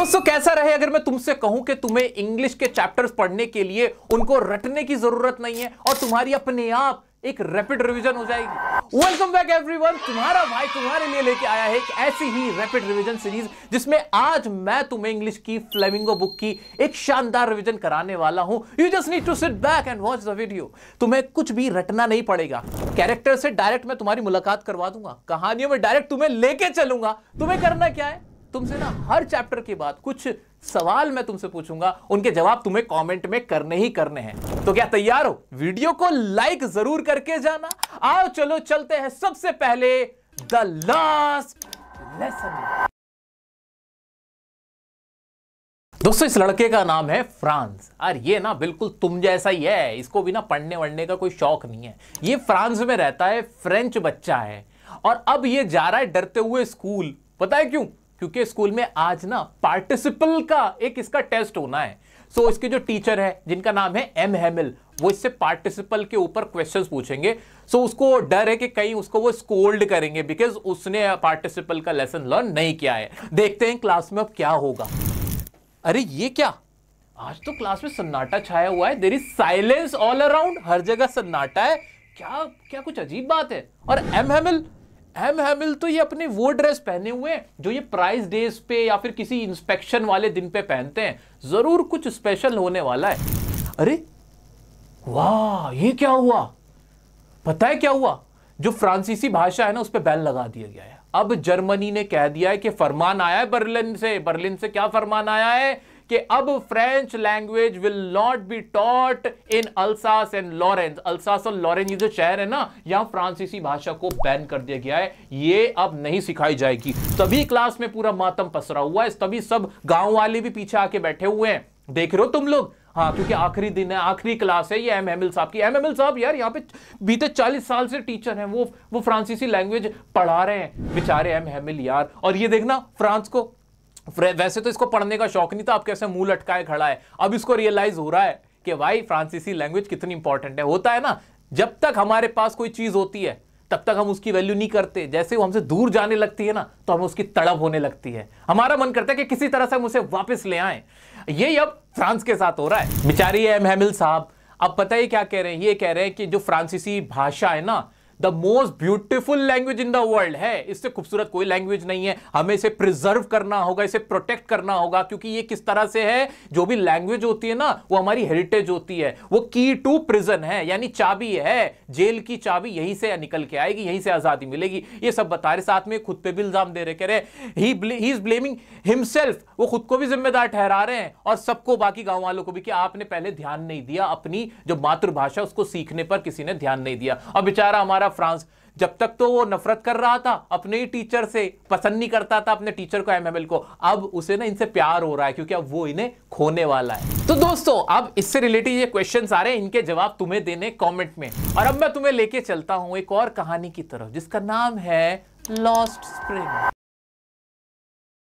दोस्तों कैसा रहे अगर मैं तुमसे कहूं कि तुम्हें इंग्लिश के चैप्टर्स पढ़ने के लिए उनको रटने की जरूरत नहीं है और तुम्हारी अपने आप एक रैपिड रिवीजन हो जाएगी। वेलकम बैक एवरीवन, तुम्हारा भाई तुम्हारे लिए लेके आया है एक ऐसी ही रैपिड रिवीजन सीरीज जिसमें आज मैं तुम्हें इंग्लिश की फ्लेमिंगो बुक की एक शानदार रिवीजन कराने वाला हूं। You just need to sit back and watch the video. तुम्हें कुछ भी रटना नहीं पड़ेगा, कैरेक्टर से डायरेक्ट मैं तुम्हारी मुलाकात करवा दूंगा, कहानियों में डायरेक्ट तुम्हें लेके चलूंगा। तुम्हें करना क्या है, तुमसे ना हर चैप्टर के बाद कुछ सवाल मैं तुमसे पूछूंगा, उनके जवाब तुम्हें कमेंट में करने ही करने हैं। तो क्या तैयार हो? वीडियो को लाइक जरूर करके जाना। आओ चलो चलते हैं सबसे पहले द लास्ट लेसन। दोस्तों इस लड़के का नाम है फ्रांस और ये ना बिल्कुल तुम जैसा ही है, इसको भी ना पढ़ने वढ़ने का कोई शौक नहीं है। ये फ्रांस में रहता है, फ्रेंच बच्चा है और अब ये जा रहा है डरते हुए स्कूल। पता है क्यों? क्योंकि स्कूल में आज ना पार्टिसिपल का एक इसका टेस्ट होना है। सो इसके जो टीचर है जिनका नाम है एम हेमिल, वो इससे पार्टिसिपल के ऊपर क्वेश्चंस पूछेंगे। सो उसको डर है कि कहीं उसको वो स्कोल्ड करेंगे बिकॉज उसने पार्टिसिपल का लेसन लर्न नहीं किया है। देखते हैं क्लास में अब क्या होगा। अरे ये क्या, आज तो क्लास में सन्नाटा छाया हुआ है। There is silence all around, हर जगह सन्नाटा है। क्या क्या कुछ अजीब बात है। और एम हेमिल तो ये अपने वो ड्रेस पहने हुए हैं जो ये प्राइज डेज पे या फिर किसी इंस्पेक्शन वाले दिन पे पहनते हैं। जरूर कुछ स्पेशल होने वाला है। अरे वाह, ये क्या हुआ? पता है क्या हुआ? जो फ्रांसीसी भाषा है ना उस पे बैन लगा दिया गया है। अब जर्मनी ने कह दिया है कि फरमान आया है बर्लिन से क्या फरमान आया है कि अब French language will not be taught in Alsace and Lawrence. Alsace और लॉरेंस ये जो शहर है ना, यहां फ्रांसीसी भाषा को बैन कर दिया गया है। ये अब नहीं सिखाई जाएगी। तभी क्लास में पूरा मातम पसरा हुआ है, तभी सब गांव वाले भी पीछे आके बैठे हुए हैं। देख रहे हो तुम लोग? हाँ, क्योंकि आखिरी दिन है, आखिरी क्लास है ये एम हेमिल साहब की। एम हेमिल साहब यार यहाँ पे बीते 40 साल से टीचर हैं, वो फ्रांसीसी लैंग्वेज पढ़ा रहे हैं बेचारे एम हेमिल यार। और ये देखना फ्रांस को, वैसे तो इसको पढ़ने का शौक नहीं था, अब कैसे मुंह लटकाए खड़ा है। अब इसको रियलाइज हो रहा है कि भाई फ्रांसीसी लैंग्वेज कितनी इंपॉर्टेंट है। होता है ना, जब तक हमारे पास कोई चीज होती है तब तक हम उसकी वैल्यू नहीं करते। जैसे वो हमसे दूर जाने लगती है ना तो हमें उसकी तड़प होने लगती है। हमारा मन करता है कि किसी तरह से हम उसे वापस ले आएं। ये अब फ्रांस के साथ हो रहा है। बेचारी एम हेमिल साहब अब पता है क्या कह रहे हैं? ये कह रहे हैं कि जो फ्रांसीसी भाषा है ना, the most beautiful language in the world है। इससे खूबसूरत कोई लैंग्वेज नहीं है। हमें इसे प्रिजर्व करना होगा, इसे प्रोटेक्ट करना होगा, क्योंकि ये किस तरह से है, जो भी लैंग्वेज होती है ना वो हमारी हेरिटेज होती है। वो की टू प्रिजन है, यानी चाबी है, जेल की चाबी यहीं से निकल के आएगी, यहीं से आजादी मिलेगी। ये सब बता रहे, साथ में खुद पे भी इल्जाम दे रहे, कह रहे ही इज ब्लेमिंग हिमसेल्फ। वो खुद को भी जिम्मेदार ठहरा रहे हैं और सबको, बाकी गांव वालों को भी, कि आपने पहले ध्यान नहीं दिया अपनी जो मातृभाषा उसको सीखने पर, किसी ने ध्यान नहीं दिया। और बेचारा हमारा फ्रांस, जब तक तो वो नफरत कर रहा था अपने ही टीचर से, पसंद नहीं करता था अपने टीचर को, एम हेमिल को, अब उसे ना इनसे प्यार हो रहा है क्योंकि अब वो इन्हें खोने वाला है। तो दोस्तों अब इससे रिलेटेड ये क्वेश्चंस आ रहे हैं, इनके जवाब तुम्हें देने कमेंट में। और अब मैं तुम्हें लेके चलता हूं एक और कहानी की तरफ जिसका नाम है लॉस्ट स्प्रिंग।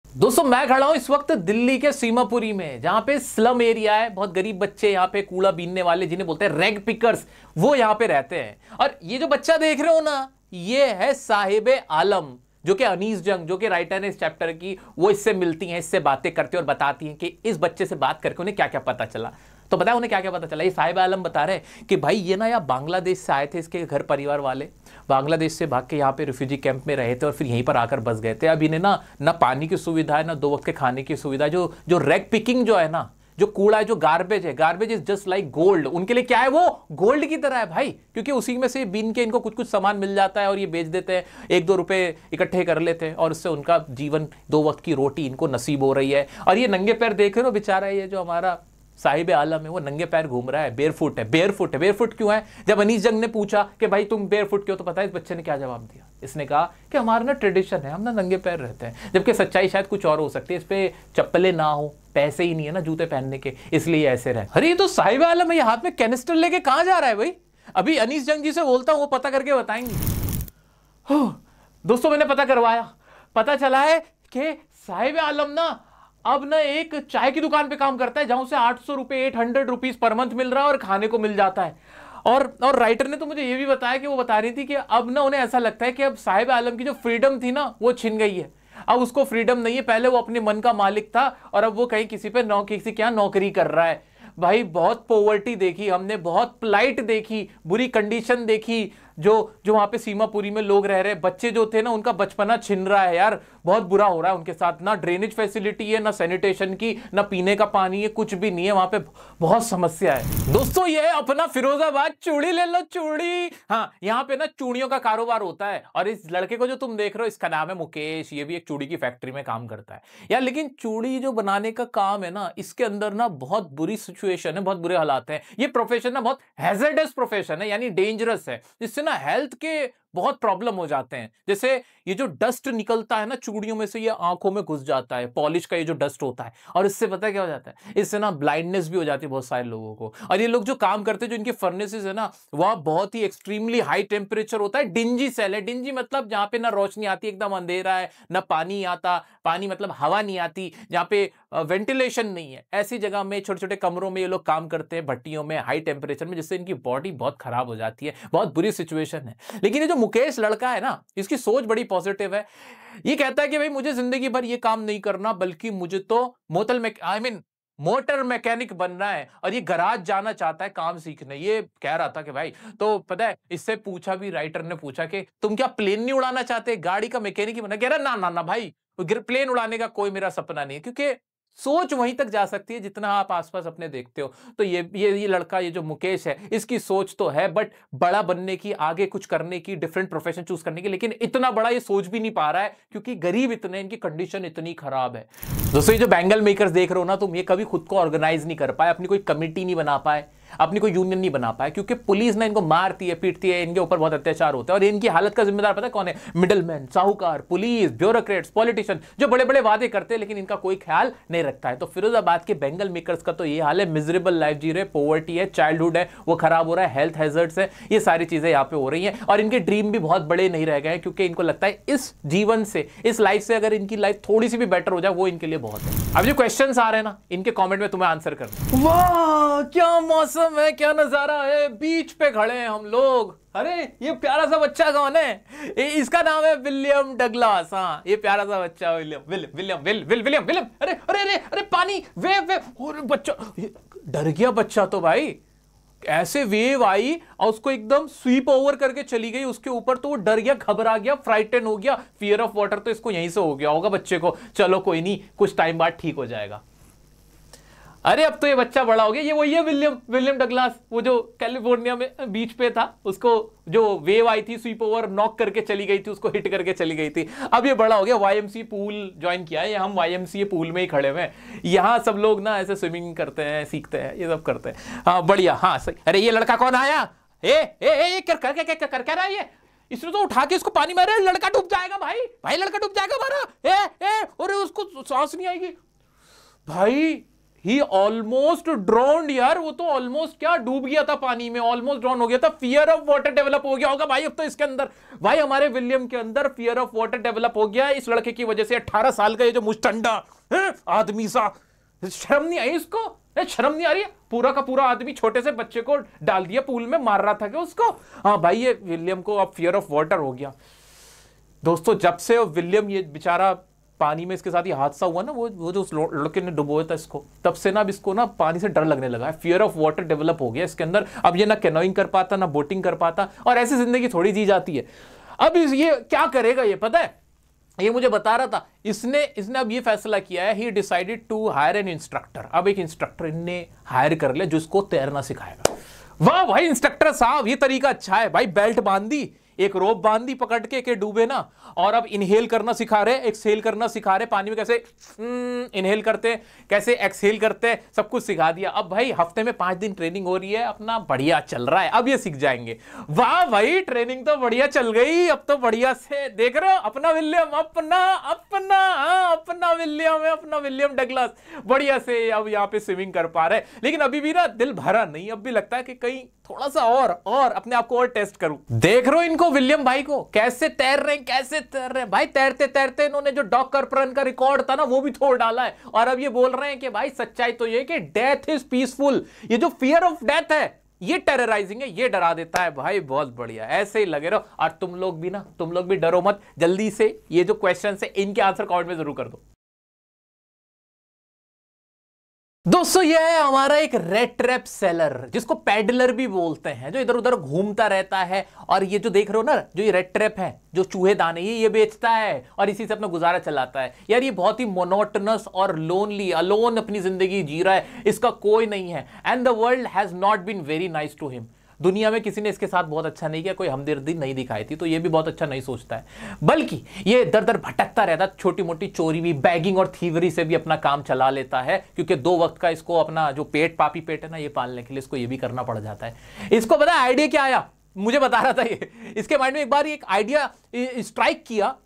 दोस्तों मैं खड़ा हूं इस वक्त दिल्ली के सीमापुरी में, जहां पे स्लम एरिया है। बहुत गरीब बच्चे यहाँ पे कूड़ा बीनने वाले, जिन्हें बोलते हैं रैग पिकर्स, वो यहाँ पे रहते हैं। और ये जो बच्चा देख रहे हो ना, ये है साहिबे आलम, जो कि अनीस जंग, जो कि राइटर है इस चैप्टर की, वो इससे मिलती हैं, इससे बातें करती हैं और बताती हैं कि इस बच्चे से बात करके उन्हें क्या क्या पता चला। तो बताया उन्हें क्या क्या पता चला। ये साहिब आलम बता रहे हैं कि भाई ये ना यार बांग्लादेश से आए थे, इसके घर परिवार वाले बांग्लादेश से भाग के यहाँ पे रिफ्यूजी कैंप में रहे थे और फिर यहीं पर आकर बस गए थे। अब इन्हें ना पानी की सुविधा है, ना 2 वक्त के खाने की सुविधा। जो रैग पिकिंग जो है ना, जो कूड़ा है, जो गार्बेज है, garbage is just like gold. उनके लिए क्या है, वो गोल्ड की तरह है भाई, क्योंकि उसी में से बीन के इनको कुछ सामान मिल जाता है और ये बेच देते हैं, 1-2 रुपए इकट्ठे कर लेते हैं और उससे उनका जीवन, 2 वक्त की रोटी इनको नसीब हो रही है। और ये नंगे पैर देख रहे हो बेचारा, ये जो हमारा साहिब आलम है वो नंगे पैर घूम रहा है, बेयरफुट है। बेयरफुट क्यों है? जब अनीस जंग ने पूछा कि भाई तुम बेयरफुट क्यों, तो पता है इस बच्चे ने क्या जवाब दिया? इसने कहा कि हमारा ना ट्रेडिशन है, हम ना नंगे पैर रहते हैं। जबकि सच्चाई शायद कुछ और हो सकती है, इस पे चप्पलें ना हो, पैसे ही नहीं है ना जूते पहनने के, इसलिए ऐसे रहे। अरे ये तो साहिब आलम है, ये हाथ में कैनिस्टर लेके कहां जा रहा है भाई? अभी अनीस जंग जी से बोलता हूं, वो पता करके बताएंगे। दोस्तों मैंने पता करवाया, पता चला है कि साहिब आलम ना अब ना एक चाय की दुकान पे काम करता है, जहां से 800 रुपए 800 रुपीज पर मंथ मिल रहा है और खाने को मिल जाता है। और राइटर ने तो मुझे ये भी बताया कि वो बता रही थी कि अब ना उन्हें ऐसा लगता है कि अब साहिब आलम की जो फ्रीडम थी ना वो छिन गई है। अब उसको फ्रीडम नहीं है, पहले वो अपने मन का मालिक था और अब वो कहीं किसी पे किसी के यहाँ नौकरी कर रहा है। भाई बहुत पॉवर्टी देखी हमने, बहुत प्लाइट देखी, बुरी कंडीशन देखी, जो वहां पे सीमापुरी में लोग रह रहे, बच्चे जो थे ना उनका बचपना छिन रहा है यार, बहुत बुरा हो रहा है उनके साथ। ना ड्रेनेज फैसिलिटी है, ना सैनिटेशन की, ना पीने का पानी है, कुछ भी नहीं है वहां पे, बहुत समस्या है। दोस्तों ये है अपना फिरोजाबाद, चूड़ी ले लो चूड़ी। हाँ यहाँ पे ना चूड़ियों का कारोबार होता है और इस लड़के को जो तुम देख रहे हो इसका नाम है मुकेश, ये भी एक चूड़ी की फैक्ट्री में काम करता है यार। लेकिन चूड़ी जो बनाने का काम है ना, इसके अंदर ना बहुत बुरी सिचुएशन है, बहुत बुरे हालात है। ये प्रोफेशन ना बहुत हैजर्डस प्रोफेशन है, यानी डेंजरस है, जिससे ना हेल्थ के बहुत प्रॉब्लम हो जाते हैं। जैसे ये जो डस्ट निकलता है ना चूड़ियों में से, ये आंखों में घुस जाता है, पॉलिश का ये जो डस्ट होता है, और इससे पता है क्या हो जाता है, इससे ना ब्लाइंडनेस भी हो जाती है बहुत सारे लोगों को। और ये लोग जो काम करते हैं, जो इनके फर्नेसेस है ना, वह बहुत ही एक्सट्रीमली हाई टेम्परेचर होता है। डिंजी सेल है, डिंजी मतलब जहां पे ना रोशनी आती, एकदम अंधेरा है, ना पानी आता, पानी मतलब हवा नहीं आती, जहां पे वेंटिलेशन नहीं है, ऐसी जगह में छोटे छोटे कमरों में ये लोग काम करते हैं, भट्टियों में, हाई टेम्परेचर में, जिससे इनकी बॉडी बहुत खराब हो जाती है, बहुत बुरी सिचुएशन है। लेकिन ये जो मुकेश लड़का है ना, इसकी सोच बड़ी पॉजिटिव है। ये कहता है कि भाई मुझे जिंदगी भर ये काम नहीं करना, बल्कि मुझे तो मोटर मैकेनिक बनना है, और ये गराज जाना चाहता है काम सीखने। ये कह रहा था कि भाई, तो पता है इससे पूछा भी, राइटर ने पूछा कि तुम क्या प्लेन नहीं उड़ाना चाहते, गाड़ी का मैकेनिक ही बनना? कह रहा ना ना ना भाई, प्लेन उड़ाने का कोई मेरा सपना नहीं है, क्योंकि सोच वहीं तक जा सकती है जितना आप आसपास अपने देखते हो। तो ये लड़का, ये जो मुकेश है, इसकी सोच तो है बट बड़ा बनने की, आगे कुछ करने की, डिफरेंट प्रोफेशन चूज करने की, लेकिन इतना बड़ा ये सोच भी नहीं पा रहा है क्योंकि गरीब इतने, इनकी कंडीशन इतनी खराब है। दोस्तों ये जो बैंगल मेकर्स देख रहे हो ना तुम, ये कभी खुद को ऑर्गेनाइज नहीं कर पाए, अपनी कोई कमिटी नहीं बना पाए, अपनी कोई यूनियन नहीं बना पाए, क्योंकि पुलिस ना इनको मारती है, पीटती है, इनके ऊपर बहुत अत्याचार होता है। और इनकी हालत का जिम्मेदार पता है कौन है? मिडलमैन, साहूकार, पुलिस, ब्यूरोक्रेट्स, पॉलिटिशियन, जो बड़े बड़े वादे करते हैं लेकिन इनका कोई ख्याल नहीं रखता है। तो फिरोजाबाद के बैंगल मेकर्स का तो ये हाल है, मिजरेबल लाइफ जी रहे, पॉवर्टी है, चाइल्डहुड है वो खराब हो रहा है, हेल्थ हैजर्ड्स है, ये सारी चीजें यहाँ पे हो रही हैं। और इनके ड्रीम भी बहुत बड़े नहीं रह गए हैं, क्योंकि इनको लगता है इस जीवन से, इस लाइफ से अगर इनकी लाइफ थोड़ी सी भी बेटर हो जाए, वो इनके लिए बहुत है। अब जो क्वेश्चंस आ रहे हैं ना, इनके कमेंट में तुम्हें आंसर करना। वाह क्या मौसम है, क्या नजारा है, बीच पे खड़े हैं हम लोग। अरे ये प्यारा सा बच्चा कौन है? इसका नाम है विलियम डगलास। हाँ ये प्यारा सा बच्चा विलियम। अरे अरे अरे अरे पानी, वेव, अरे बच्चा डर गया बच्चा तो भाई, ऐसे वेव आई और उसको एकदम स्वीप ओवर करके चली गई उसके ऊपर, तो वो डर गया, घबरा गया, फ्राइटन हो गया, फियर ऑफ वाटर तो इसको यहीं से हो गया होगा बच्चे को। चलो कोई नहीं, कुछ टाइम बाद ठीक हो जाएगा। अरे अब तो ये बच्चा बड़ा हो गया, ये वही है विलियम डगलास, वो जो कैलिफोर्निया में बीच पे था, उसको जो वेव आई थी स्वीप ओवर नॉक करके चली गई थी, उसको हिट करके चली गई थी। अब ये बड़ा हो गया, YMCA पूल ज्वाइन किया है, हम YMCA पूल में ही खड़े हुए हैं। यहाँ सब लोग ना ऐसे स्विमिंग करते हैं, सीखते हैं, ये सब करते हैं। हाँ बढ़िया, हाँ सही। अरे ये लड़का कौन आया? कर क्या रहा है ये? इसने तो उठा के इसको पानी मारा, लड़का डूब जाएगा भाई, लड़का डूब जाएगा हमारा। अरे उसको सांस नहीं आएगी भाई। ही ऑलमोस्ट ड्रोन्ड यार, वो तो ऑलमोस्ट क्या डूब गया था पानी में, ऑलमोस्ट ड्रोन हो गया था। फियर ऑफ वाटर डेवलप हो गया होगा भाई अब तो इसके अंदर, भाई हमारे विलियम के अंदर फियर ऑफ वाटर डेवलप हो गया इस लड़के की वजह से। 18 साल का ये जो मुस्टंडा आदमी सा, शर्म नहीं आई इसको? शर्म नहीं आ रही है? पूरा का पूरा आदमी छोटे से बच्चे को डाल दिया पूल में, मार रहा था क्या उसको? हाँ भाई ये विलियम को अब फियर ऑफ वाटर हो गया। दोस्तों जब से विलियम ये बेचारा पानी में, इसके साथ ये हादसा हुआ ना, वो जो लड़के ने डुबोया था इसको, तब से ना अब इसको ना पानी से डर लगने लगा है, फियर ऑफ वाटर डेवलप हो गया इसके अंदर। अब ये ना कैनोइंग कर पाता, ना बोटिंग कर पाता, और ऐसी जिंदगी थोड़ी जी जाती है। अब ये क्या करेगा ये पता है? ये मुझे बता रहा था, इसने अब ये फैसला किया है, he decided to hire an instructor. अब एक इंस्ट्रक्टर इनने हायर कर लिया जो इसको तैरना सिखाएगा। वाह भाई इंस्ट्रक्टर साहब, ये तरीका अच्छा है भाई। बेल्ट बांध दी, एक रोप बांध दी पकड़ के डूबे ना, और अब इनहेल करना सिखा रहे, एक्सहेल करना सिखा रहे, पानी में कैसे इनहेल करते, कैसे एक्सहेल करते, सब कुछ सिखा दिया। अब भाई हफ्ते में 5 दिन ट्रेनिंग हो रही है, अपना बढ़िया चल रहा है, अब ये सीख जाएंगे। वाह भाई ट्रेनिंग तो बढ़िया चल गई, अब तो बढ़िया से देख रहे हो अपना विलियम, अपना विलियम है, अपना विलियम डगलास बढ़िया से अब यहाँ पे स्विमिंग कर पा रहे। लेकिन अभी भी ना दिल भरा नहीं, अब भी लगता है कि कहीं थोड़ा सा और अपने आप को और टेस्ट करूं। देख रहे हो इनको, विलियम भाई को कैसे तैर रहे हैं भाई। तैरते तैरते इन्होंने जो डॉग कर्परन का रिकॉर्ड था ना, वो भी तोड़ डाला है। और अब ये बोल रहे हैं कि भाई सच्चाई तो ये कि डेथ इज पीसफुल। ये जो फियर ऑफ डेथ है, ये टेरराइजिंग है, ये डरा देता है भाई। बहुत बढ़िया, ऐसे ही लगे रहो। और तुम लोग भी ना, तुम लोग भी डरो मत, जल्दी से ये जो क्वेश्चन है इनके आंसर कमेंट में जरूर कर दो। दोस्तों ये है हमारा एक रेड ट्रैप सेलर, जिसको पैडलर भी बोलते हैं, जो इधर उधर घूमता रहता है। और ये जो देख रहे हो ना, जो ये रेड ट्रैप है, जो चूहे दाने ये बेचता है और इसी से अपना गुजारा चलाता है। यार ये बहुत ही मोनोटनस और लोनली, अलोन अपनी जिंदगी जी रहा है, इसका कोई नहीं है। And the world has not been very nice to him. दुनिया में किसी ने इसके साथ बहुत अच्छा नहीं किया, कोई हमदर्दी नहीं दिखाई थी, तो ये भी बहुत अच्छा नहीं सोचता है। बल्कि ये दर दर भटकता रहता, छोटी मोटी चोरी भी, बैगिंग और थीवरी से भी अपना काम चला लेता है, क्योंकि 2 वक्त का इसको अपना जो पेट, पापी पेट है ना, ये पालने के लिए इसको ये भी करना पड़ जाता है। इसको पता है आइडिया क्या आया? मुझे बता रहा था ये, इसके माइंड में एक बार एक आइडिया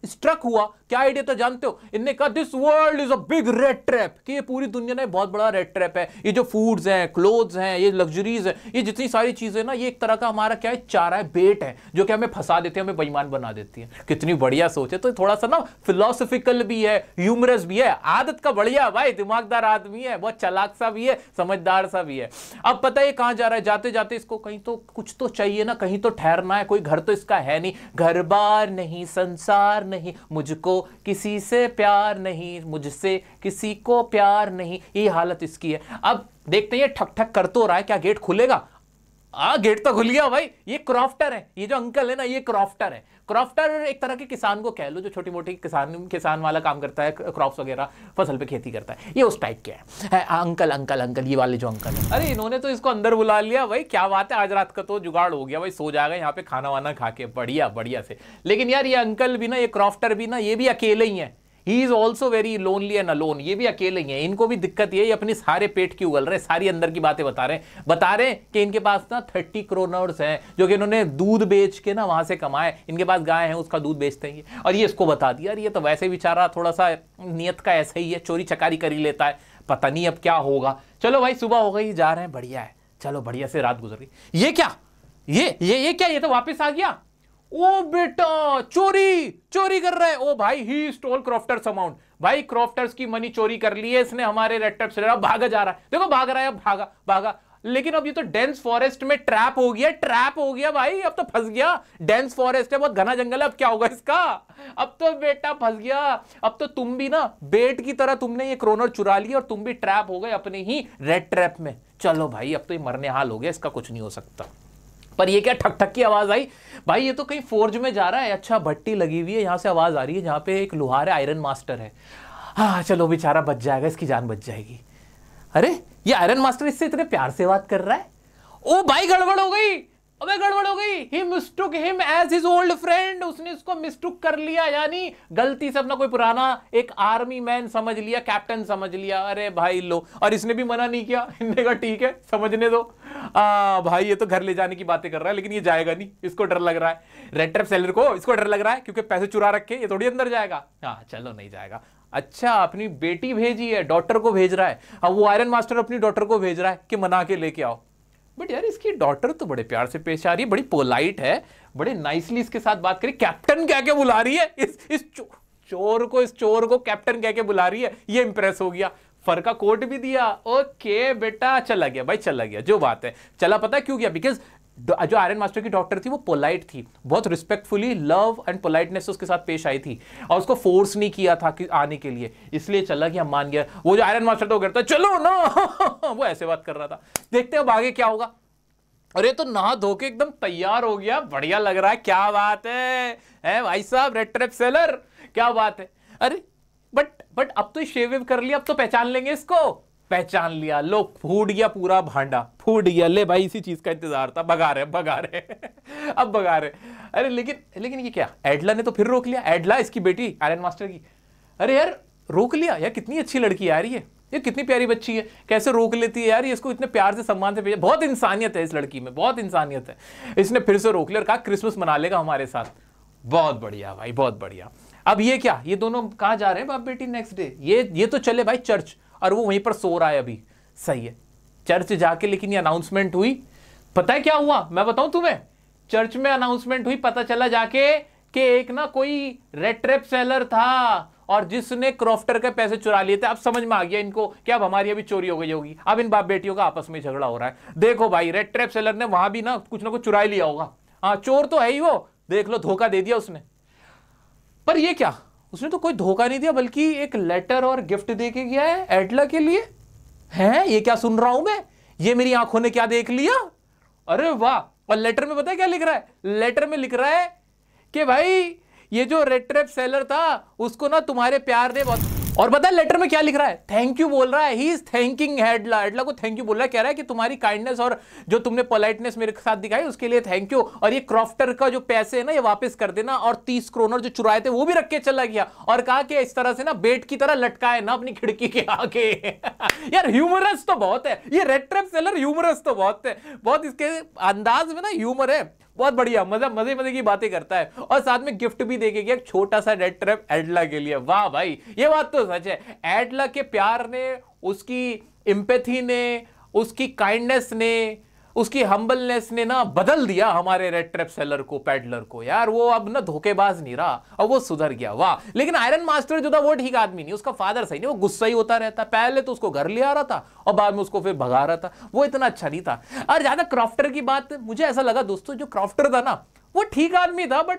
स्ट्रक हुआ। क्या आइडिया था जानते हो? इन्होंने कहा this world is a big red trap, कि ये पूरी दुनिया में बहुत बड़ा रेड ट्रैप है। ये जो फूड्स हैं, क्लोथ्स हैं, ये लग्जरीज है, ये जितनी सारी चीजें ना, ये एक तरह का हमारा क्या है, चारा है, बेट है, जो कि हमें फंसा देते हैं, हमें बेईमान बना देती है। कितनी बढ़िया सोच है। तो थोड़ा सा ना फिलोसफिकल भी है, ह्यूमरस भी है, आदत का बढ़िया भाई, दिमागदार आदमी है, बहुत चालाक सा भी है, समझदार सा भी है। अब पता है कहां जा रहा है? जाते जाते इसको कहीं तो कुछ तो चाहिए ना, कहीं तो ठहरना है। कोई घर तो इसका है नहीं, घर बार नहीं, संसार नहीं, मुझको किसी से प्यार नहीं, मुझसे किसी को प्यार नहीं, ये हालत इसकी है। अब देखते हैं ये ठक ठक कर तो रहा है, क्या गेट खुलेगा? गेट तो खुल गया भाई। ये क्रॉफ्टर है, ये जो अंकल है ना, ये क्रॉफ्टर है। क्रॉफ्टर एक तरह के किसान को कह लो, जो छोटी मोटी किसान वाला काम करता है, क्रॉप्स वगैरह फसल पे खेती करता है, ये उस टाइप के है। अंकल अंकल अंकल, ये वाले जो अंकल है। अरे इन्होंने तो इसको अंदर बुला लिया भाई, क्या बात है, आज रात का तो जुगाड़ हो गया भाई, सो जाएगा यहाँ पे खाना वाना खा के बढ़िया बढ़िया से। लेकिन यार ये अंकल भी ना, ये क्रॉफ्टर भी ना, ये भी अकेले ही है। He is also very lonely and alone। ये भी अकेले ही है, इनको भी दिक्कत ये अपनी सारे पेट की उगल रहे, सारी अंदर की बातें बता रहे हैं कि इनके पास ना 30 करोनर्स हैं, जो कि इन्होंने दूध बेच के ना वहां से कमाए। इनके पास गाय है, उसका दूध बेचते हैं। और ये इसको बता दिया, ये तो वैसे बेचारा थोड़ा सा नियत का ऐसा ही है, चोरी चकारी कर ही लेता है, पता नहीं अब क्या होगा। चलो भाई सुबह हो गई, जा रहे हैं, बढ़िया है, चलो बढ़िया से रात गुजर गई। ये क्या, ये क्या, ये तो वापस आ गया। ओ बेटा, चोरी कर रहा है। ओ भाई, ही स्टोल क्रॉफ्टर्स अमाउंट। भाई क्रॉफ्टर्स की मनी चोरी कर ली है इसने हमारे रेड ट्रैप से। भागा जा रहा है, देखो भाग रहा है, भागा। लेकिन अब ये तो डेंस फॉरेस्ट में ट्रैप हो गया भाई, अब तो फंस गया। डेंस फॉरेस्ट है, बहुत घना जंगल है, अब क्या होगा इसका? अब तो बेटा फंस गया। अब तो तुम भी ना बेट की तरह तुमने ये क्रोनर चुरा लिया और तुम भी ट्रैप हो गए अपने ही रेड ट्रैप में। चलो भाई, अब तो ये मरने हाल हो गया, इसका कुछ नहीं हो सकता। पर ये क्या ठक ठक की आवाज आई? भाई ये तो कहीं फोर्ज में जा रहा है। अच्छा, भट्टी लगी हुई है, यहां से आवाज आ रही है, जहां पे एक लोहार है, आयरन मास्टर है। हाँ चलो, बेचारा बच जाएगा, इसकी जान बच जाएगी। अरे ये आयरन मास्टर इससे इतने प्यार से बात कर रहा है। ओ भाई गड़बड़ हो गई, अबे गड़बड़ हो गई। He mistook him as his old friend। उसने इसको मिस्टूक कर लिया, यानी गलती से अपना कोई पुराना एक आर्मी मैन समझ लिया, कैप्टन समझ लिया। अरे भाई लो, और इसने भी मना नहीं किया, इन्होंने कहा ठीक है समझने दो। भाई ये तो घर ले जाने की बातें कर रहा है, लेकिन ये जाएगा नहीं, इसको डर लग रहा है। रेड ट्रैप सेलर को इसको डर लग रहा है, क्योंकि पैसे चुरा रखे, ये थोड़ी अंदर जाएगा। हाँ चलो, नहीं जाएगा। अच्छा, अपनी बेटी भेजी है, डॉटर को भेज रहा है। अब वो आयरन मास्टर अपनी डॉटर को भेज रहा है कि मना के लेके आओ। बट यार इसकी डॉटर तो बड़े प्यार से पेश आ रही है, बड़ी पोलाइट है, बड़े नाइसली इसके साथ बात करी। कैप्टन कह के बुला रही है, इस चोर को कैप्टन कह के बुला रही है। ये इंप्रेस हो गया, फर का कोट भी दिया। ओके बेटा, चला गया भाई, चला गया। जो बात है, चला पता है क्यों गया? बिकॉज जो आयरन मास्टर की डॉक्टर थी वो पोलाइट थी, बहुत रिस्पेक्टफुली, लव एंड पोलाइटनेस उसके साथ पेश आई थी, और उसको फोर्स नहीं किया था कि आने के लिए, इसलिए चला गया, मान गया। वो जो आयरन मास्टर तो करता चलो ना वो ऐसे बात कर रहा था। देखते हैं अब आगे क्या होगा। अरे तो नहा धो के एकदम तैयार हो गया, बढ़िया लग रहा है। क्या बात है भाई साहब, रेड ट्रैप सेलर, क्या बात है। अरे बट अब तो शेव वेव कर लिया, अब तो पहचान लेंगे इसको। पहचान लिया, लो फूट गया, पूरा भांडा फूट गया। ले भाई, इसी चीज का इंतजार था, भगा रहे अब भगा रहे। अरे लेकिन ये क्या, एडला ने तो फिर रोक लिया। एडला इसकी बेटी आयरन मास्टर की। अरे यार रोक लिया यार, कितनी अच्छी लड़की आ रही है, ये कितनी प्यारी बच्ची है, कैसे रोक लेती है यार। ये इसको इतने प्यार से सम्मान से भेजा, बहुत इंसानियत है इस लड़की में, बहुत इंसानियत है। इसने फिर से रोक लिया और कहा क्रिसमस मना लेगा हमारे साथ। बहुत बढ़िया भाई, बहुत बढ़िया। अब ये क्या, ये दोनों कहां जा रहे हैं बाप बेटी नेक्स्ट डे? ये तो चले भाई चर्च, और वो वहीं पर सो रहा है अभी। सही है, चर्च जाके, लेकिन ये अनाउंसमेंट हुई, पता है क्या हुआ, मैं बताऊं तुम्हें। चर्च में अनाउंसमेंट हुई, पता चला जाके कि एक ना कोई रेड ट्रैप सेलर था और जिसने क्रॉफ्टर के पैसे चुरा लिए थे। अब समझ में आ गया इनको कि अब हमारी अभी चोरी हो गई होगी, अब इन बाप बेटियों का आपस में झगड़ा हो रहा है। देखो भाई, रेड ट्रैप सेलर ने वहां भी ना कुछ चुरा लिया होगा। हाँ, चोर तो है ही वो, देख लो धोखा दे दिया उसने। पर ये क्या, उसने तो कोई धोखा नहीं दिया, बल्कि एक लेटर और गिफ्ट दे के गया है एडला के लिए। हैं, ये क्या सुन रहा हूं मैं, ये मेरी आंखों ने क्या देख लिया। अरे वाह। और लेटर में पता है क्या लिख रहा है? लेटर में लिख रहा है कि भाई ये जो रेड ट्रैप सेलर था उसको ना तुम्हारे प्यार ने बहुत। और पता है लेटर में क्या लिख रहा है? थैंक यू बोल रहा है। ही इज थैंकिंग एडला, एडला को थैंक यू बोल रहा है। कह रहा है कि तुम्हारी काइंडनेस और जो तुमने पोलाइटनेस मेरे साथ दिखाई उसके लिए थैंक यू, और ये क्रॉफ्टर का जो पैसे है ना ये वापस कर देना, और 30 क्रोनर जो चुराए थे वो भी रख के चला गया, और कहा कि इस तरह से ना बेट की तरह लटकाए ना अपनी खिड़की के आगे। यार ह्यूमरस तो बहुत है ये रेड ट्रैप सेलर, ह्यूमरस तो बहुत है, बहुत इसके अंदाज में ना ह्यूमर है, बहुत बढ़िया, मजे मजे की बातें करता है। और साथ में गिफ्ट भी देके गया, एक छोटा सा रेड ट्रैप एडला के लिए। वाह भाई, ये बात तो सच है। एडला के प्यार ने, उसकी एम्पैथी ने, उसकी काइंडनेस ने, उसकी हम्बलनेस ने ना बदल दिया हमारे रेड ट्रैप सेलर को, पैडलर को। यार वो अब ना धोखेबाज नहीं रहा, अब वो सुधर गया। वाह। लेकिन आयरन मास्टर जो था वो ठीक आदमी नहीं, उसका फादर सही नहीं, वो गुस्सा ही होता रहता। पहले तो उसको घर ले आ रहा था और बाद में उसको फिर भगा रहा था, वो इतना अच्छा नहीं था। और ज्यादा क्रॉफ्टर की बात मुझे ऐसा लगा दोस्तों, जो क्रॉफ्टर था ना वो ठीक आदमी था, बट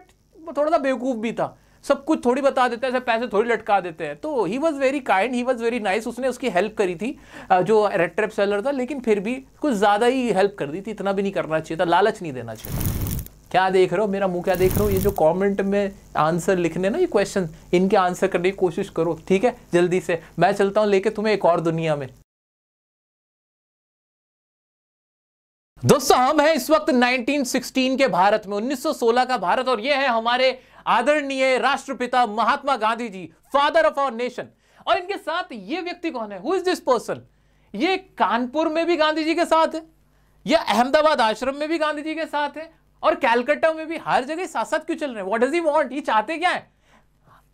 थोड़ा सा बेवकूफ भी था। सब कुछ थोड़ी बता देते हैं, पैसे थोड़ी लटका देते हैं। तो he was very kind, he was very nice. उसने उसकी हेल्प करी थी जो रेड ट्रैप सेलर था, लेकिन फिर भी कुछ ज्यादा ही हेल्प कर दी थी, इतना भी नहीं करना चाहिए था, लालच नहीं देना चाहिए। क्या देख रहे हो, मेरा मुंह क्या देख रहे हो? ये जो कमेंट में आंसर लिखने ना, ये क्वेश्चन, इनके आंसर करने की कोशिश करो, ठीक है? जल्दी से मैं चलता हूं लेके तुम्हें एक और दुनिया में। दोस्तों हम हैं इस वक्त 1916 के भारत में, 1916 का भारत, और ये है हमारे आदरणीय राष्ट्रपिता Mahatma Gandhi ji, father of our nation. और इनके साथ ये व्यक्ति कौन है? Who is this person? ये कानपुर में भी गांधी जी के साथ है, ये अहमदाबाद आश्रम में भी गांधी जी के साथ है, और कलकत्ता में भी, हर जगह साथ साथ क्यों चल रहे हैं? What does he want? ये चाहते क्या है?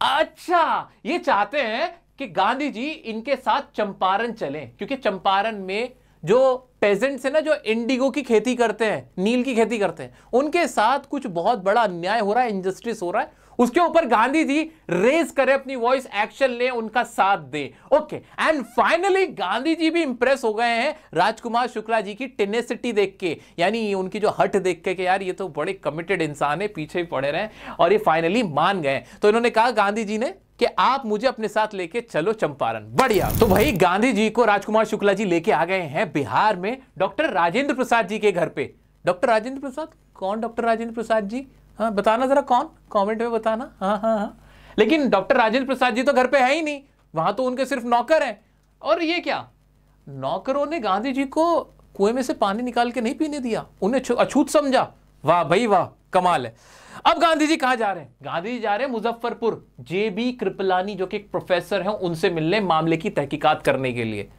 अच्छा, ये चाहते हैं कि गांधी जी इनके साथ चंपारण चलें, क्योंकि चंपारण में जो पेजेंट्स है ना, जो इंडिगो की खेती करते हैं, नील की खेती करते हैं, उनके साथ कुछ बहुत बड़ा अन्याय हो रहा है, इनजस्टिस हो रहा है, उसके ऊपर गांधी जी रेज करें अपनी वॉइस, एक्शन ले, उनका साथ दे। Okay, and finally Gandhi ji भी इंप्रेस हो गए हैं राजकुमार शुक्ला जी की टेनेसिटी देख के, यानी उनकी जो हट देख के कि यार ये तो बड़े कमिटेड इंसान है, पीछे ही पड़े रहे, और ये फाइनली मान गए। तो इन्होंने कहा गांधी जी ने कि आप मुझे अपने साथ लेके चलो चंपारण। बढ़िया। तो भाई गांधी जी को राजकुमार शुक्ला जी लेके आ गए हैं बिहार में डॉक्टर राजेंद्र प्रसाद जी के घर पे। डॉक्टर राजेंद्र प्रसाद कौन? डॉक्टर राजेंद्र प्रसाद जी, हाँ बताना जरा कौन, कमेंट में बताना। हाँ। लेकिन डॉक्टर राजेंद्र प्रसाद जी तो घर पे है ही नहीं, वहां तो उनके सिर्फ नौकर हैं। और ये क्या, नौकरों ने गांधी जी को कुएं में से पानी निकाल के नहीं पीने दिया, उन्हें अछूत समझा। वाह भाई वाह, कमाल है। अब गांधी जी कहां जा रहे हैं? गांधी जी जा रहे हैं मुजफ्फरपुर, जेबी कृपलानी जो कि एक प्रोफेसर हैं, उनसे मिलने, मामले की तहकीकात करने के लिए।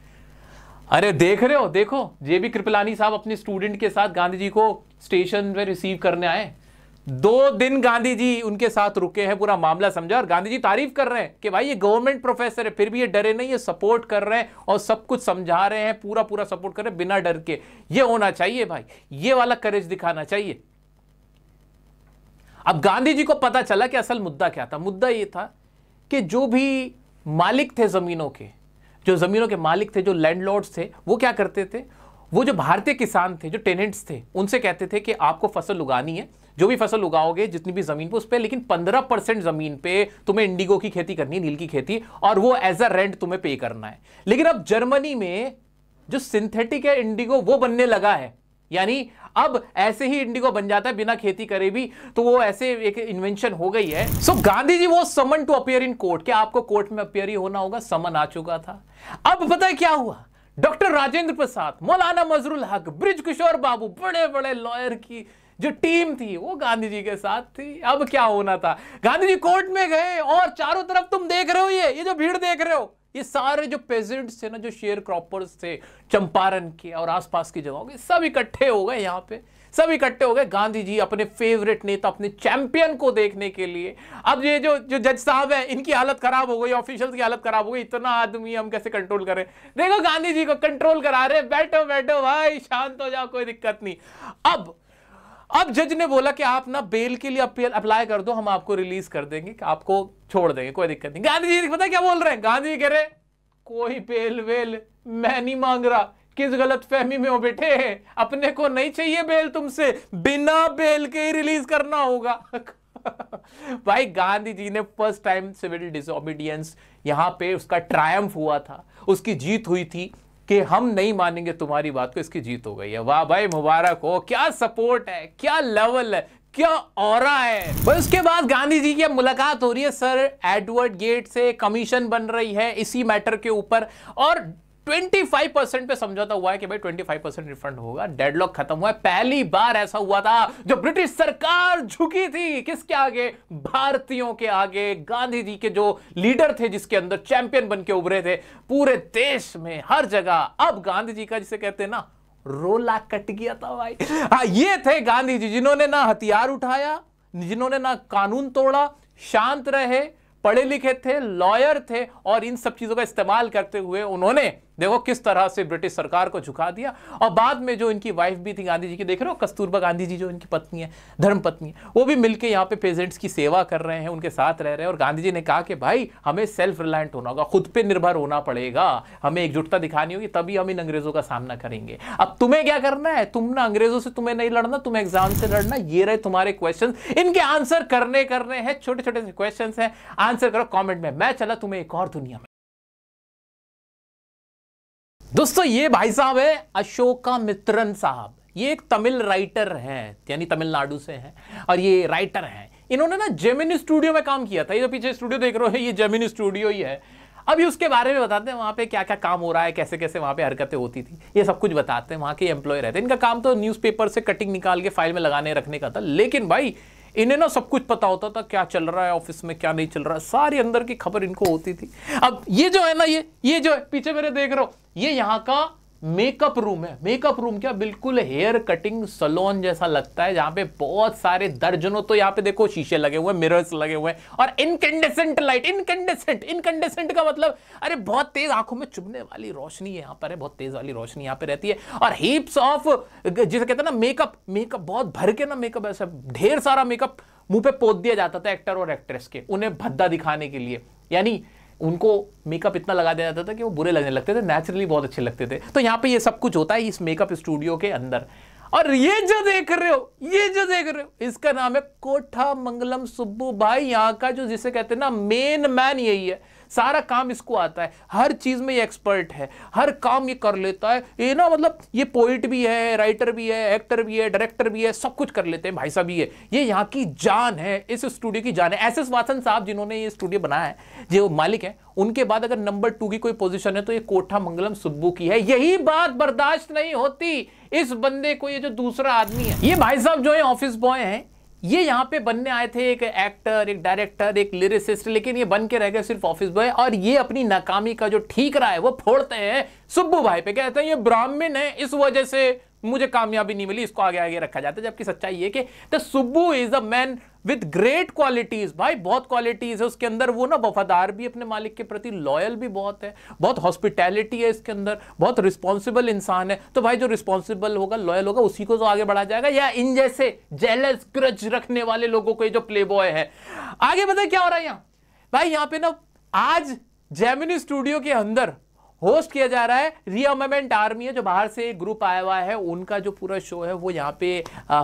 अरे देख रहे हो, देखो जेबी कृपलानी साहब अपने स्टूडेंट के साथ गांधी जी को स्टेशन पे रिसीव करने आए। 2 दिन गांधी जी उनके साथ रुके हैं, पूरा मामला समझा, और गांधी जी तारीफ कर रहे हैं कि भाई ये गवर्नमेंट प्रोफेसर है, फिर भी ये डरे नहीं, ये सपोर्ट कर रहे हैं और सब कुछ समझा रहे हैं, पूरा सपोर्ट कर रहे हैं बिना डर के। ये होना चाहिए भाई, ये वाला करेज दिखाना चाहिए। अब गांधी जी को पता चला कि असल मुद्दा क्या था। मुद्दा ये था कि जो भी मालिक थे जमीनों के, जो जमीनों के मालिक थे, जो लैंडलॉर्ड्स थे, वो क्या करते थे, वो जो भारतीय किसान थे, जो टेनेंट्स थे, उनसे कहते थे कि आपको फसल उगानी है, जो भी फसल उगाओगे जितनी भी जमीन पे उस पे, लेकिन 15% जमीन पे तुम्हें इंडिगो की खेती करनी है, नील की खेती, और वो एज अ रेंट तुम्हें पे करना है। लेकिन अब जर्मनी में जो सिंथेटिक है इंडिगो वो बनने लगा है, यानी अब ऐसे ही इंडिगो बन जाता है बिना खेती करे भी, तो वो ऐसे एक इन्वेंशन हो गई है। सो गांधी जी वो summon to appear in court, क्या आपको कोर्ट में अपीयर ही होना होगा, समन आ चुका था। अब पता है क्या हुआ, डॉक्टर राजेंद्र प्रसाद, मौलाना मजरुल हक, ब्रिज किशोर बाबू, बड़े बड़े लॉयर की जो टीम थी वो गांधी जी के साथ थी। अब क्या होना था, गांधी जी कोर्ट में गए और चारों तरफ तुम देख रहे हो, ये जो भीड़ देख रहे हो, ये सारे जो पेजेंट्स थे ना, जो शेयर क्रॉपर्स थे चंपारण के और आसपास की जगहों के, सब इकट्ठे हो गए यहाँ पे, सब इकट्ठे हो गए गांधी जी अपने फेवरेट नेता, अपने चैंपियन को देखने के लिए। अब ये जो जज साहब है, इनकी हालत खराब हो गई, ऑफिशियल्स की हालत खराब हो गई, इतना आदमी हम कैसे कंट्रोल करें। देखो गांधी जी को कंट्रोल करा रहे, बैठो बैठो भाई, शांत हो जाओ, कोई दिक्कत नहीं। अब अब जज ने बोला कि आप ना बेल के लिए अप्लाई कर दो, हम आपको रिलीज कर देंगे, आपको छोड़ देंगे, कोई दिक्कत नहीं। गांधी जी पता क्या बोल रहे हैं? गांधी जी कह रहे कोई बेल वेल मैं नहीं मांग रहा, किस गलत फहमी में हो बेटे, अपने को नहीं चाहिए बेल तुमसे, बिना बेल के ही रिलीज करना होगा। भाई गांधी जी ने फर्स्ट टाइम सिविल डिसोबीडियंस यहां पे उसका ट्रायम्फ हुआ था, उसकी जीत हुई थी कि हम नहीं मानेंगे तुम्हारी बात को, इसकी जीत हो गई है। वाह भाई मुबारक हो, क्या सपोर्ट है, क्या लेवल है, क्या ऑरा है। भाई उसके बाद गांधी जी की मुलाकात हो रही है सर एडवर्ड गेट से, कमीशन बन रही है इसी मैटर के ऊपर, और 25% पे समझौता हुआ है कि भाई 25% रिफंड होगा। डेडलॉक खत्म हुआ है। पहली बार ऐसा हुआ था जो ब्रिटिश सरकार झुकी थी किसके आगे? भारतीयों के आगे। गांधी जी के जो लीडर थे, जिसके अंदर चैंपियन बन के उभरे थे पूरे देश में हर जगह, अब गांधी जी का जिसे कहते हैं ना रोला कट गया था भाई। हाँ, ये थे गांधी जी जिन्होंने ना हथियार उठाया, जिन्होंने ना कानून तोड़ा, शांत रहे, पढ़े लिखे थे, लॉयर थे, और इन सब चीजों का इस्तेमाल करते हुए उन्होंने देखो किस तरह से ब्रिटिश सरकार को झुका दिया। और बाद में जो इनकी वाइफ भी थी गांधी जी की, देख रहे हो कस्तूरबा गांधी जी जो इनकी पत्नी है, धर्म पत्नी है, वो भी मिलके यहाँ पे पेजेंट्स की सेवा कर रहे हैं, उनके साथ रह रहे हैं। और गांधी जी ने कहा कि भाई हमें सेल्फ रिलायंट होना होगा, खुद पे निर्भर होना पड़ेगा, हमें एकजुटता दिखानी होगी, तभी हम इन अंग्रेजों का सामना करेंगे। अब तुम्हें क्या करना है? तुम ना अंग्रेजों से तुम्हें नहीं लड़ना, तुम्हें एग्जाम से लड़ना। ये रहे तुम्हारे क्वेश्चन, इनके आंसर करने हैं, छोटे छोटे से क्वेश्चन हैं, आंसर करो कॉमेंट में। मैं चला तुम्हें एक और दुनिया में। दोस्तों ये भाई साहब है अशोकामित्रन साहब, ये एक तमिल राइटर हैं, यानी तमिलनाडु से हैं, और ये राइटर हैं। इन्होंने ना जेमिनी स्टूडियो में काम किया था। ये जो पीछे स्टूडियो देख रहे हो ये जेमिनी स्टूडियो ही है। अभी उसके बारे में बताते हैं, वहां पे क्या क्या काम हो रहा है, कैसे कैसे वहां पे हरकतें होती थी, ये सब कुछ बताते हैं। वहां के एम्प्लॉय रहते हैं, इनका काम तो न्यूज़पेपर से कटिंग निकाल के फाइल में लगाने रखने का था, लेकिन भाई इन्हें ना सब कुछ पता होता था, क्या चल रहा है ऑफिस में, क्या नहीं चल रहा है, सारी अंदर की खबर इनको होती थी। अब ये जो है ना, ये जो है पीछे मेरे देख रहे हो, ये यहाँ का मेकअप रूम है। मेकअप रूम क्या, बिल्कुल हेयर कटिंग सलोन जैसा लगता है, जहां पे बहुत सारे दर्जनों, तो यहाँ पे देखो शीशे लगे हुए, मिरर्स लगे हुए, और इनकैंडेसेंट लाइट। इनकैंडेसेंट का मतलब अरे बहुत तेज आंखों में चुभने वाली रोशनी यहाँ पर है, बहुत तेज वाली रोशनी यहाँ पे रहती है। और हीप्स ऑफ जिसे कहते हैं ना मेकअप बहुत भर के ना मेकअप, ऐसा ढेर सारा मेकअप मुंह पे पोत दिया जाता था एक्टर और एक्ट्रेस के, उन्हें भद्दा दिखाने के लिए। यानी उनको मेकअप इतना लगा दिया जाता था कि वो बुरे लगने लगते थे, नेचुरली बहुत अच्छे लगते थे। तो यहाँ पे ये सब कुछ होता है इस मेकअप स्टूडियो के अंदर। और ये जो देख रहे हो, इसका नाम है कोठा मंगलम सुब्बू भाई। यहाँ का जो जिसे कहते हैं ना मेन मैन यही है, सारा काम इसको आता है, हर चीज में ये एक्सपर्ट है, हर काम ये कर लेता है। ये ना मतलब ये पोइट भी है, राइटर भी है, एक्टर भी है, डायरेक्टर भी है, सब कुछ कर लेते हैं भाई साहब। ये यहाँ की जान है, इस स्टूडियो की जान है। एस एस वासन साहब जिन्होंने ये स्टूडियो बनाया है, जो मालिक है, उनके बाद अगर नंबर 2 की कोई पोजीशन है तो ये कोठा मंगलम सुब्बू की है। यही बात बर्दाश्त नहीं होती इस बंदे को, ये जो दूसरा आदमी है, ये भाई साहब जो है ऑफिस बॉय हैं, ये यहाँ पे बनने आए थे, एक एक्टर, एक डायरेक्टर, एक लिरिसिस्ट, लेकिन ये बन के रह गए सिर्फ ऑफिस बॉय। और ये अपनी नाकामी का जो ठीकरा है वो फोड़ते हैं सुब्बू भाई पे, कहते हैं ये ब्राह्मण है, इस वजह से मुझे कामयाबी नहीं मिली, इसको आगे आगे रखा जाता है। जबकि सच्चाई ये कि the Subbu is a man with great qualities. भाई बहुत क्वालिटीज है उसके अंदर, वो ना वफादार भी अपने मालिक के प्रति, लॉयल भी बहुत है, बहुत हॉस्पिटैलिटी है इसके अंदर, बहुत रिस्पॉन्सिबल इंसान है। तो भाई जो रिस्पॉन्सिबल होगा, लॉयल होगा, उसी को तो आगे बढ़ा जाएगा। या इन जैसे जेलस ग्रज रखने वाले लोगों को, जो प्ले बॉय है। आगे बताए क्या हो रहा है यहाँ भाई, यहाँ पे ना आज जेमिनी स्टूडियो के अंदर होस्ट किया जा रहा है, रीआर्मामेंट आर्मी है जो बाहर से एक ग्रुप आया हुआ है, उनका जो पूरा शो है वो यहाँ पे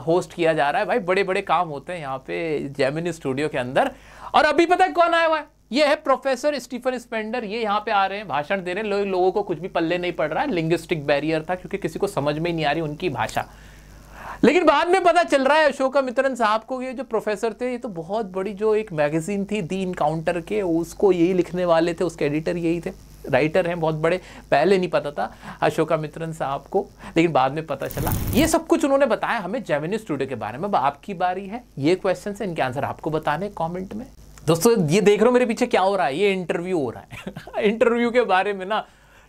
होस्ट किया जा रहा है। भाई बड़े बड़े काम होते हैं यहाँ पे जेमिनी स्टूडियो के अंदर। और अभी पता है कौन आया हुआ है? ये है प्रोफेसर स्टीफन स्पेंडर। ये यहाँ पे आ रहे हैं, भाषण दे रहे हैं। लोगों को कुछ भी पल्ले नहीं पड़ रहा है, लिंग्विस्टिक बैरियर था क्योंकि किसी को समझ में ही नहीं आ रही उनकी भाषा। लेकिन बाद में पता चल रहा है अशोकामित्रन साहब को, ये जो प्रोफेसर थे, ये तो बहुत बड़ी जो एक मैगजीन थी दी इनकाउंटर के, उसको यही लिखने वाले थे, उसके एडिटर यही थे, राइटर हैं बहुत बड़े। पहले नहीं पता था अशोकामित्रन साहब को, लेकिन बाद में पता चला। ये सब कुछ उन्होंने बताया हमें जेमिनी स्टूडियो के बारे में। अब आपकी बारी है, ये क्वेश्चन है, इनके आंसर आपको बताने कमेंट में। दोस्तों ये देख रहे हो मेरे पीछे क्या हो रहा है, ये इंटरव्यू हो रहा है। इंटरव्यू के बारे में ना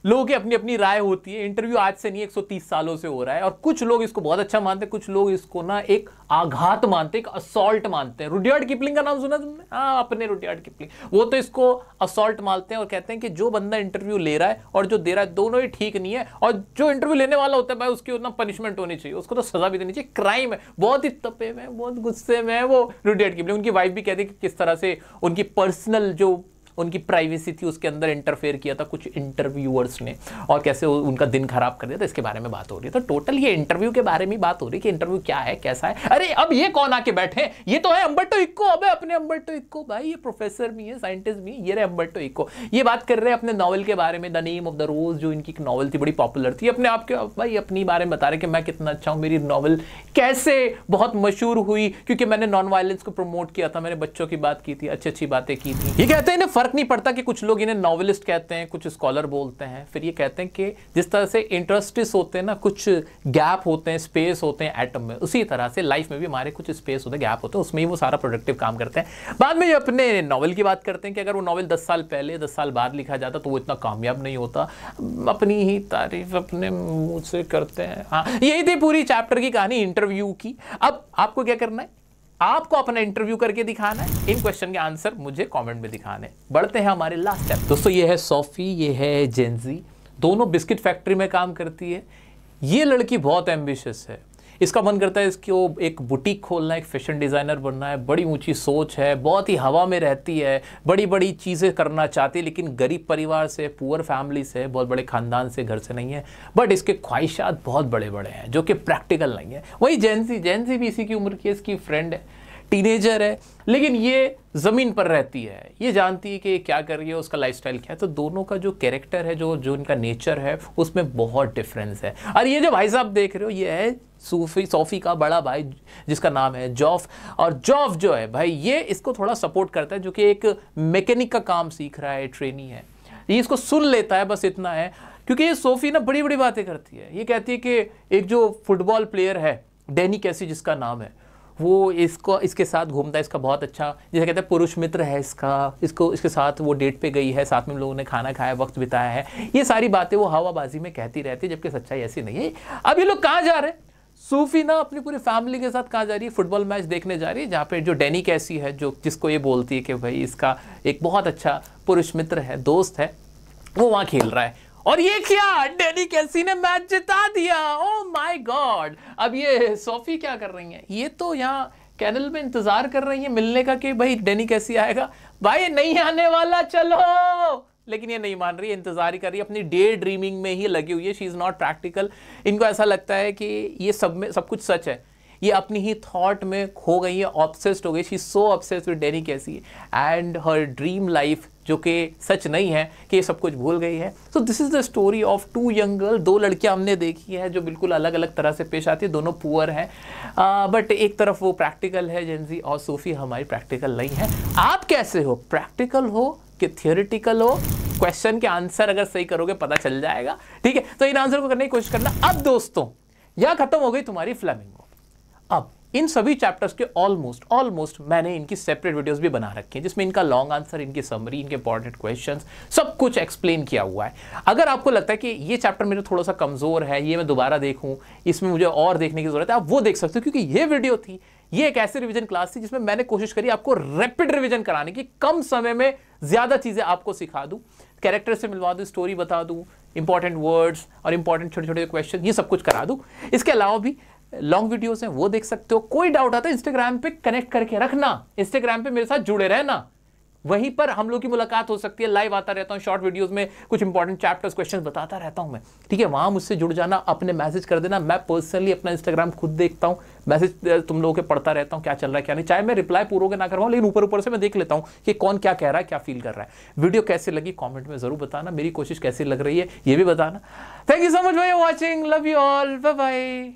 लोगों की अपनी अपनी राय होती है। इंटरव्यू आज से नहीं 130 सालों से हो रहा है, और कुछ लोग इसको बहुत अच्छा मानते हैं, कुछ लोग इसको ना एक आघात मानते हैं, एक असॉल्ट मानते हैं। रुडयार्ड किपलिंग का नाम सुना तुमने? हाँ, अपने रुडयार्ड किपलिंग, वो तो इसको असॉल्ट मानते हैं और कहते हैं कि जो बंदा इंटरव्यू ले रहा है और जो दे रहा है दोनों ही ठीक नहीं है, और जो इंटरव्यू लेने वाला होता है भाई उसकी उतना पनिशमेंट होनी चाहिए, उसको तो सजा भी देनी चाहिए, क्राइम है। बहुत ही तपे में, बहुत गुस्से में है वो रुडयार्ड किपलिंग। उनकी वाइफ भी कहती है कि किस तरह से उनकी पर्सनल जो उनकी प्राइवेसी थी उसके अंदर इंटरफेयर किया था कुछ इंटरव्यूअर्स ने, और कैसे उनका दिन खराब कर दिया था, इसके बारे में बात हो रही है। तो टोटल ये इंटरव्यू के बारे में बात हो रही है कि इंटरव्यू क्या है, कैसा है। अरे अब ये कौन आके बैठे हैं? ये तो है अम्बर्टो इको। अबे अपने अम्बर्टो इको भाई, ये प्रोफेसर भी है, साइंटिस्ट भी है, ये रहे अम्बर्टो इको। ये बात कर रहे हैं अपने नॉवल के बारे में, द नेम ऑफ द रोज, जो इनकी नॉवल थी, बड़ी पॉपुलर थी। अपने आप के भाई अपनी बारे में बता रहे कि मैं कितना अच्छा हूँ, मेरी नॉवल कैसे बहुत मशहूर हुई, क्योंकि मैंने नॉन वायलेंस को प्रमोट किया था, मैंने बच्चों की बात की थी, अच्छी अच्छी बातें की थी। ये कहते हैं इन्हें फर्क नहीं पड़ता कि कुछ लोग इन्हें नॉवेलिस्ट कहते हैं, कुछ स्कॉलर बोलते हैं। फिर ये कहते हैं कि जिस तरह से इंटरस्टिस होते हैं ना, कुछ गैप होते हैं, स्पेस होते हैं एटम में, उसी तरह से लाइफ में भी हमारे कुछ स्पेस होते हैं, गैप होते हैं, उसमें ही वो सारा प्रोडक्टिव काम करते हैं। बाद में ये अपने नॉवल की बात करते हैं कि अगर वो नॉवल 10 साल पहले 10 साल बाद लिखा जाता तो वो इतना कामयाब नहीं होता। अपनी ही तारीफ अपने मुंह से करते हैं। हाँ, यही थी पूरी चैप्टर की कहानी इंटरव्यू की। अब आपको क्या करना है? आपको अपना इंटरव्यू करके दिखाना है, इन क्वेश्चन के आंसर मुझे कमेंट में दिखाने। बढ़ते हैं हमारे लास्ट स्टेप। दोस्तों ये है सोफी, ये है जेंजी, दोनों बिस्किट फैक्ट्री में काम करती है। ये लड़की बहुत एम्बिशियस है, इसका मन करता है इसको एक बुटीक खोलना है, एक फैशन डिज़ाइनर बनना है, बड़ी ऊंची सोच है, बहुत ही हवा में रहती है, बड़ी बड़ी चीज़ें करना चाहती है, लेकिन गरीब परिवार से, पुअर फैमिली से, बहुत बड़े खानदान से, घर से नहीं है, बट इसके ख्वाहिशात बहुत बड़े बड़े हैं जो कि प्रैक्टिकल नहीं है। वही जेंजी भी इसी की उम्र की है, इसकी फ्रेंड है, टीनेजर है, लेकिन ये ज़मीन पर रहती है, ये जानती है कि क्या कर रही है, उसका लाइफस्टाइल क्या है। तो दोनों का जो कैरेक्टर है, जो इनका नेचर है, उसमें बहुत डिफरेंस है। और ये जो भाई साहब देख रहे हो, ये है सोफी का बड़ा भाई जिसका नाम है जॉफ। और जॉफ जो है भाई, ये इसको थोड़ा सपोर्ट करता है, जो कि एक मैकेनिक का काम सीख रहा है, ट्रेनी है। ये इसको सुन लेता है, बस इतना है, क्योंकि ये सोफी ना बड़ी बड़ी बातें करती है। ये कहती है कि एक जो फुटबॉल प्लेयर है डैनी कैसी जिसका नाम है, वो इसके साथ घूमता है, इसका बहुत अच्छा, जैसे कहते हैं पुरुष मित्र है इसके साथ वो डेट पे गई है, साथ में लोगों ने खाना खाया, वक्त बिताया है। ये सारी बातें वो हवाबाजी में कहती रहती है, जबकि सच्चाई ऐसी नहीं है। अब ये लोग कहाँ जा रहे हैं? सूफी ना अपनी पूरी फैमिली के साथ कहाँ जा रही है? फुटबॉल मैच देखने जा रही है, जहाँ पे जो डैनी कैसी है, जिसको ये बोलती है कि भाई इसका एक बहुत अच्छा पुरुष मित्र है, दोस्त है, वो वहाँ खेल रहा है। और ये क्या, डैनी कैसी ने मैच जिता दिया, ओह माय गॉड। अब ये सोफी क्या कर रही है? ये तो यहाँ कैनल में इंतजार कर रही है मिलने का कि भाई डैनी कैसी आएगा। भाई नहीं आने वाला, चलो। लेकिन ये नहीं मान रही है, इंतजार ही कर रही है, अपनी डे ड्रीमिंग में ही लगी हुई है। She is not practical. इनको ऐसा लगता है कि ये सब कुछ सच है, ये अपनी ही थॉट में खो गई है, ऑब्सेस्ड हो गई। She is so obsessed with Danny कैसी एंड हर ड्रीम लाइफ, जो कि सच नहीं है, कि ये सब कुछ भूल गई है। So this is the story of two young girl. दो लड़कियां हमने देखी है जो बिल्कुल अलग अलग तरह से पेश आती है, दोनों पुअर हैं, बट एक तरफ वो प्रैक्टिकल है जेंजी, और सोफी हमारी प्रैक्टिकल नहीं है। आप कैसे हो? प्रैक्टिकल हो कि थियोरिटिकल हो? क्वेश्चन के आंसर अगर सही करोगे पता चल जाएगा, ठीक है? तो इन आंसर को करने की कोशिश करना। अब दोस्तों यह खत्म हो गई तुम्हारी फ्लेमिंगो। अब इन सभी चैप्टर्स के ऑलमोस्ट मैंने इनकी सेपरेट वीडियोस भी बना रखी हैं, जिसमें इनका लॉन्ग आंसर, इनकी समरी, इनके इंपॉर्टेंट क्वेश्चंस, सब कुछ एक्सप्लेन किया हुआ है। अगर आपको लगता है कि ये चैप्टर मेरे थोड़ा सा कमजोर है, ये मैं दोबारा देखूं, इसमें मुझे और देखने की जरूरत है, आप वो देख सकते हो, क्योंकि ये वीडियो थी, ये एक ऐसी रिवीजन क्लास थी जिसमें मैंने कोशिश करी आपको रैपिड रिवीजन कराने की, कम समय में ज्यादा चीजें आपको सिखा दूं, कैरेक्टर से मिलवा दूं, स्टोरी बता दूं, इंपॉर्टेंट वर्ड्स और इंपॉर्टेंट छोटे छोटे क्वेश्चन, ये सब कुछ करा दूं। इसके अलावा भी लॉन्ग वीडियोस हैं, वो देख सकते हो। कोई डाउट आता है इंस्टाग्राम पे कनेक्ट करके रखना, इंस्टाग्राम पे मेरे साथ जुड़े रहना, वहीं पर हम लोग की मुलाकात हो सकती है। लाइव आता रहता हूं, शॉर्ट वीडियोस में कुछ इंपॉर्टेंट चैप्टर्स, क्वेश्चंस बताता रहता हूं मैं, ठीक है? वहां मुझसे जुड़ जाना, अपने मैसेज कर देना। मैं पर्सनली अपना इंस्टाग्राम खुद देखता हूं, मैसेज तुम लोगों के पढ़ता रहता हूं, क्या चल रहा है क्या नहीं, चाहे मैं रिप्लाई पूरा ना करवाऊं, लेकिन ऊपर से मैं देख लेता हूं कि कौन क्या कह रहा है, क्या फील कर रहा है। वीडियो कैसे लगी कॉमेंट में जरूर बताना, मेरी कोशिश कैसी लग रही है ये भी बताना। Thank you so much for watching, love you all, bye bye.